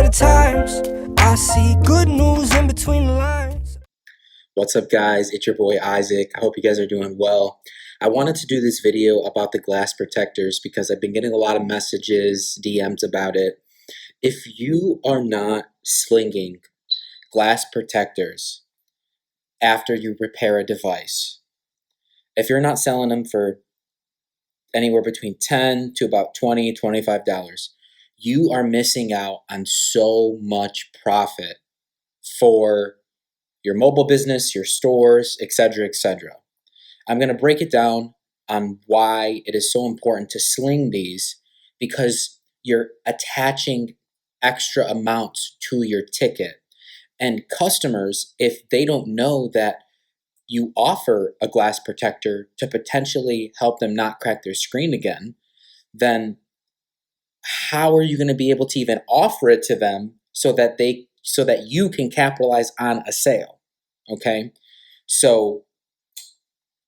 better times. I see good news in between the lines. What's up, guys? It's your boy Isaac. I hope you guys are doing well. I wanted to do this video about the glass protectors because I've been getting a lot of messages, DMs about it. If you are not slinging glass protectors after you repair a device, if you're not selling them for anywhere between $10 to about $20, $25, you are missing out on so much profit for your mobile business, your stores, etc., etc. I'm going to break it down on why it is so important to sling these, because you're attaching extra amounts to your ticket. And customers, if they don't know that you offer a glass protector to potentially help them not crack their screen again, then how are you going to be able to even offer it to them so that you can capitalize on a sale? Okay, so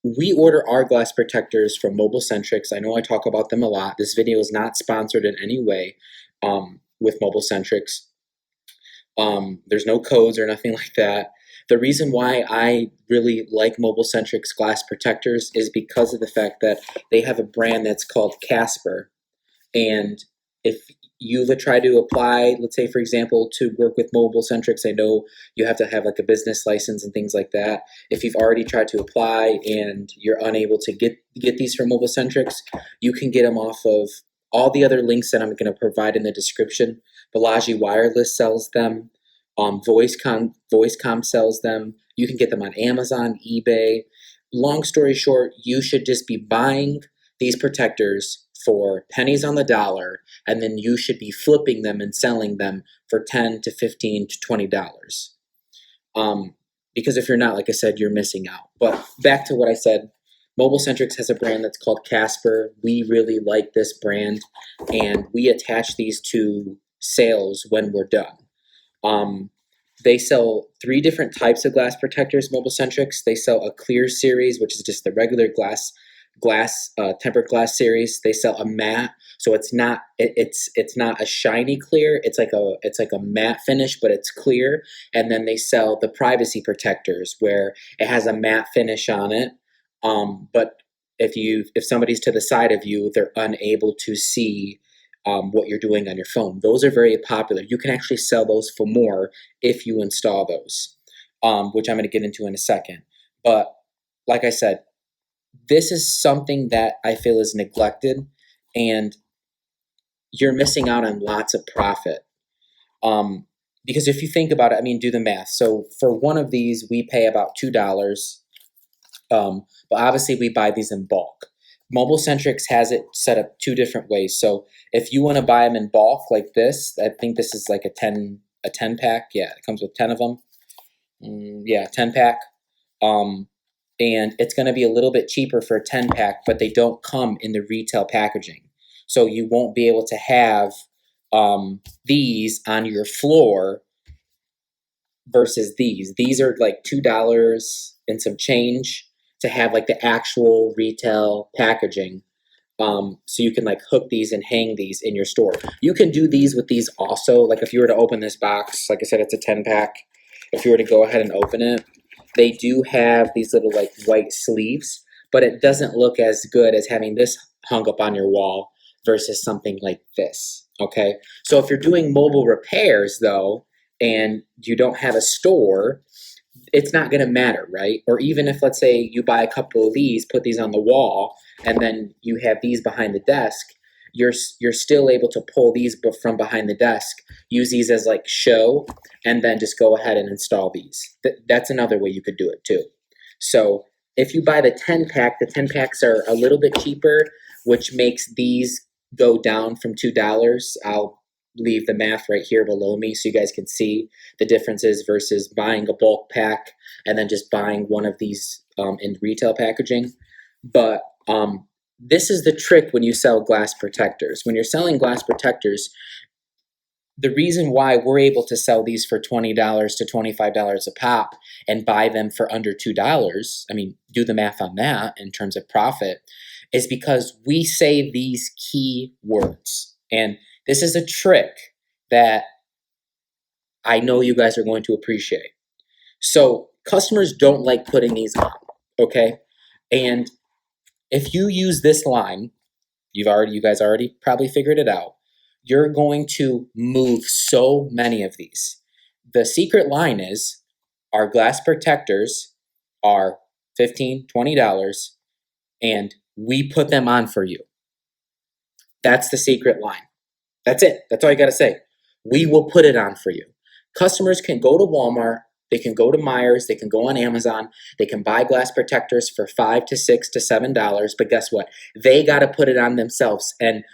we order our glass protectors from Mobile Centrics. I know I talk about them a lot. This video is not sponsored in any way with Mobile Centrics. There's no codes or nothing like that. The reason why I really like Mobile Centrics glass protectors is because of the fact that they have a brand that's called Casper. And if you've tried to apply, let's say, for example, to work with Mobile Centrics, I know you have to have like a business license and things like that. If you've already tried to apply and you're unable to get these from Mobile Centrics, you can get them off of all the other links that I'm going to provide in the description. Balaji Wireless sells them. Voicecom sells them. You can get them on Amazon, eBay. Long story short, you should just be buying these protectors for pennies on the dollar, and then you should be flipping them and selling them for $10 to $15 to $20. Because if you're not, like I said, you're missing out. But back to what I said, Mobile Centrics has a brand that's called Casper. We really like this brand, and we attach these to sales when we're done. They sell 3 different types of glass protectors, Mobile Centrics. They sell a clear series, which is just the regular tempered glass series. They sell a matte, so it's not a shiny clear. It's like a matte finish, but it's clear. And then they sell the privacy protectors, where it has a matte finish on it. But if somebody's to the side of you, they're unable to see what you're doing on your phone. Those are very popular. You can actually sell those for more if you install those, which I'm going to get into in a second. But like I said, this is something that I feel is neglected, and you're missing out on lots of profit. Because if you think about it, I mean, do the math. So for one of these, we pay about $2. But obviously we buy these in bulk. Mobile Centrics has it set up 2 different ways. So if you want to buy them in bulk like this, I think this is like a 10 pack. Yeah, it comes with 10 of them. Yeah, 10 pack. And it's going to be a little bit cheaper for a 10 pack, but they don't come in the retail packaging. So you won't be able to have these on your floor versus these. These are like $2 and some change to have like the actual retail packaging. So you can like hook these and hang these in your store. You can do these with these also. Like if you were to open this box, like I said, it's a 10 pack. If you were to go ahead and open it, they do have these little like white sleeves, but it doesn't look as good as having this hung up on your wall versus something like this. Okay. So if you're doing mobile repairs though, and you don't have a store, it's not going to matter, right? Or even if, let's say, you buy a couple of these, put these on the wall, and then you have these behind the desk, you're still able to pull these from behind the desk, use these as like show, and then just go ahead and install these. That's another way you could do it too. So if you buy the 10 pack, the 10 packs are a little bit cheaper, which makes these go down from $2. I'll leave the math right here below me so you guys can see the differences versus buying a bulk pack and then just buying one of these in retail packaging. But this is the trick when you sell glass protectors. When you're selling glass protectors, the reason why we're able to sell these for $20 to $25 a pop and buy them for under $2, I mean, do the math on that in terms of profit, is because we say these key words. And this is a trick that I know you guys are going to appreciate. So customers don't like putting these on, okay? And if you use this line, you guys already probably figured it out. You're going to move so many of these. The secret line is our glass protectors are $15, $20, and we put them on for you. That's the secret line. That's it. That's all you got to say. We will put it on for you. Customers can go to Walmart, they can go to Myers, they can go on Amazon, they can buy glass protectors for $5 to $6 to $7, but guess what? They got to put it on themselves, and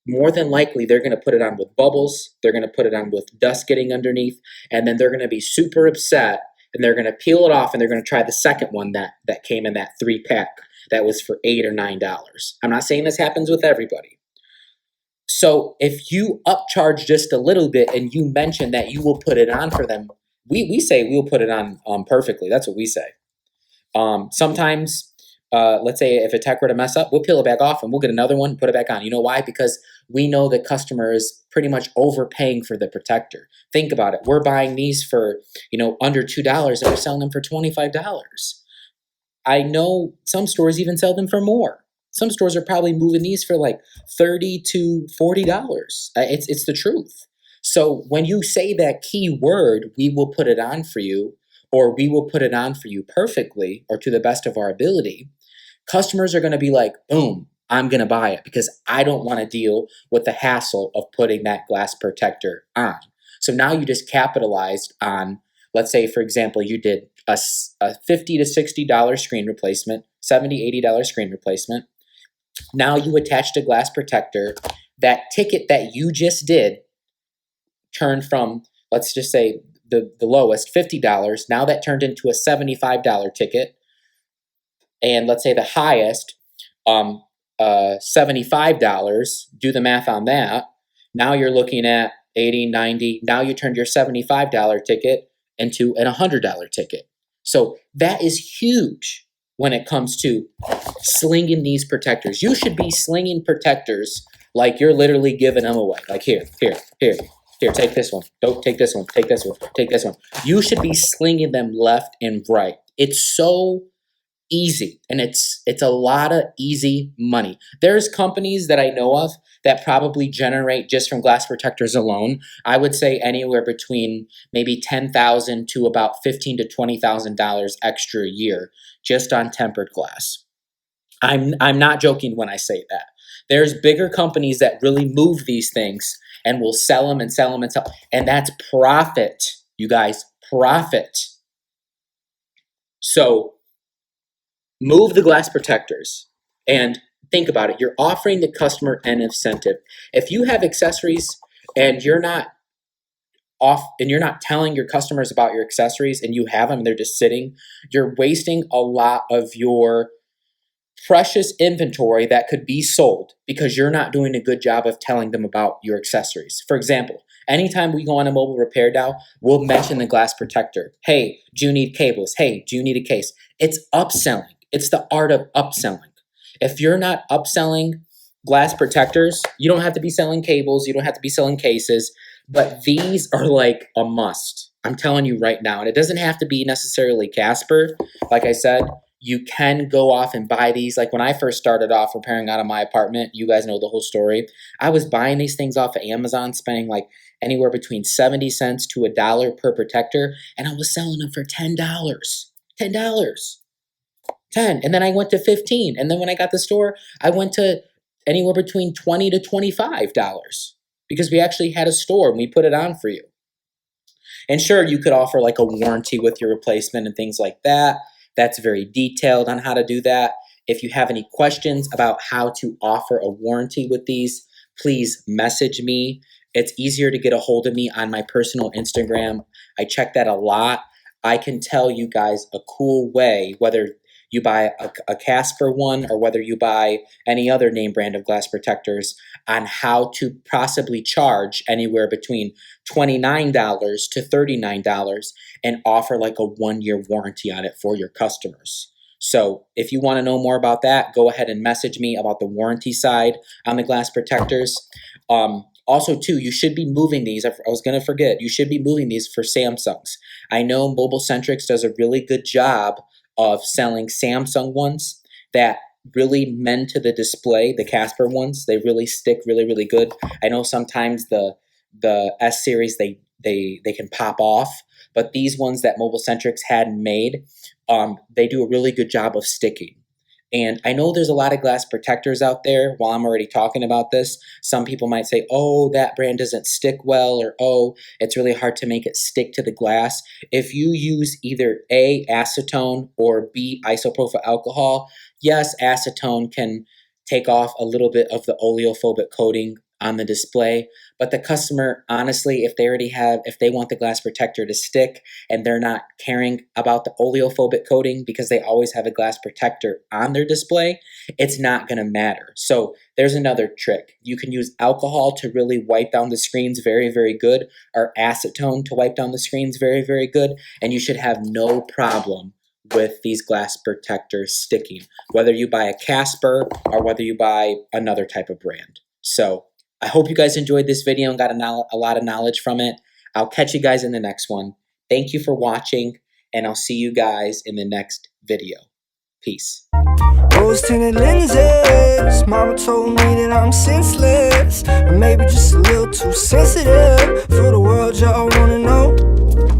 more than likely they're going to put it on with bubbles, they're going to put it on with dust getting underneath, and then they're going to be super upset, and they're going to peel it off, and they're going to try the second one that came in that 3-pack that was for $8 or $9. I'm not saying this happens with everybody. So if you upcharge just a little bit and you mention that you will put it on for them, we say we'll put it on perfectly. That's what we say. Sometimes, let's say if a tech were to mess up, we'll peel it back off and we'll get another one and put it back on. You know why? Because we know the customer is pretty much overpaying for the protector. Think about it. We're buying these for, under $2 and we're selling them for $25. I know some stores even sell them for more. Some stores are probably moving these for like $30 to $40. It's the truth. So when you say that key word, we will put it on for you, or we will put it on for you perfectly, or to the best of our ability, customers are going to be like, boom, I'm going to buy it because I don't want to deal with the hassle of putting that glass protector on. So now you just capitalized on, let's say, for example, you did a $50 to $60 screen replacement, $70, $80 screen replacement. Now you attached a glass protector. That ticket that you just did turned from, let's just say, the lowest, $50. Now that turned into a $75 ticket. And let's say the highest, $75. Do the math on that. Now you're looking at 80, 90. Now you turned your $75 ticket into an $100 ticket. So that is huge when it comes to slinging these protectors. You should be slinging protectors like you're literally giving them away. Like here, take this one. Don't take this one. Take this one. Take this one. You should be slinging them left and right. It's so easy, and it's a lot of easy money. There's companies that I know of that probably generate just from glass protectors alone, I would say anywhere between maybe $10,000 to about $15,000 to $20,000 extra a year just on tempered glass. I'm not joking when I say that. There's bigger companies that really move these things and will sell them and sell them and sell, and that's profit, you guys, profit. So move the glass protectors and think about it. You're offering the customer an incentive. If you have accessories and you're not telling your customers about your accessories and you have them and they're just sitting, you're wasting a lot of your precious inventory that could be sold because you're not doing a good job of telling them about your accessories. For example, anytime we go on a mobile repair dial, we'll mention the glass protector. Hey, do you need cables? Hey, do you need a case? It's upselling. It's the art of upselling. If you're not upselling glass protectors, you don't have to be selling cables, you don't have to be selling cases, but these are like a must. I'm telling you right now, and it doesn't have to be necessarily Casper. Like I said, you can go off and buy these. Like when I first started off repairing out of my apartment, you guys know the whole story. I was buying these things off of Amazon, spending like anywhere between 70 cents to $1 per protector, and I was selling them for $10. $10. 10. And then I went to 15. And then when I got the store, I went to anywhere between $20 to $25 because we actually had a store and we put it on for you. And sure, you could offer like a warranty with your replacement and things like that. That's very detailed on how to do that. If you have any questions about how to offer a warranty with these, please message me. It's easier to get a hold of me on my personal Instagram. I check that a lot. I can tell you guys a cool way, whether you buy a Casper one or whether you buy any other name brand of glass protectors, on how to possibly charge anywhere between $29 to $39 and offer like a 1-year warranty on it for your customers. So if you want to know more about that, go ahead and message me about the warranty side on the glass protectors. Also, too, you should be moving these. I was going to forget. You should be moving these for Samsungs. I know Mobile Centrics does a really good job of selling Samsung ones that really mend to the display. The Casper ones, they really stick really, really good. I know sometimes the S series they can pop off, but these ones that Mobile Centrics had made, they do a really good job of sticking. And I know there's a lot of glass protectors out there. While I'm already talking about this, some people might say, oh, that brand doesn't stick well, or oh, it's really hard to make it stick to the glass. If you use either A, acetone, or B, isopropyl alcohol, yes, acetone can take off a little bit of the oleophobic coating on the display, but the customer, honestly, if they want the glass protector to stick and they're not caring about the oleophobic coating because they always have a glass protector on their display, it's not going to matter. So there's another trick. You can use alcohol to really wipe down the screens very, very good, or acetone to wipe down the screens very, very good, and you should have no problem with these glass protectors sticking, whether you buy a Casper or whether you buy another type of brand. So I hope you guys enjoyed this video and got a lot of knowledge from it. I'll catch you guys in the next one. Thank you for watching, and I'll see you guys in the next video. Peace. Rose tinted lenses. Mama told me that I'm senseless, or maybe just a little too sensitive for the world y'all wanna know.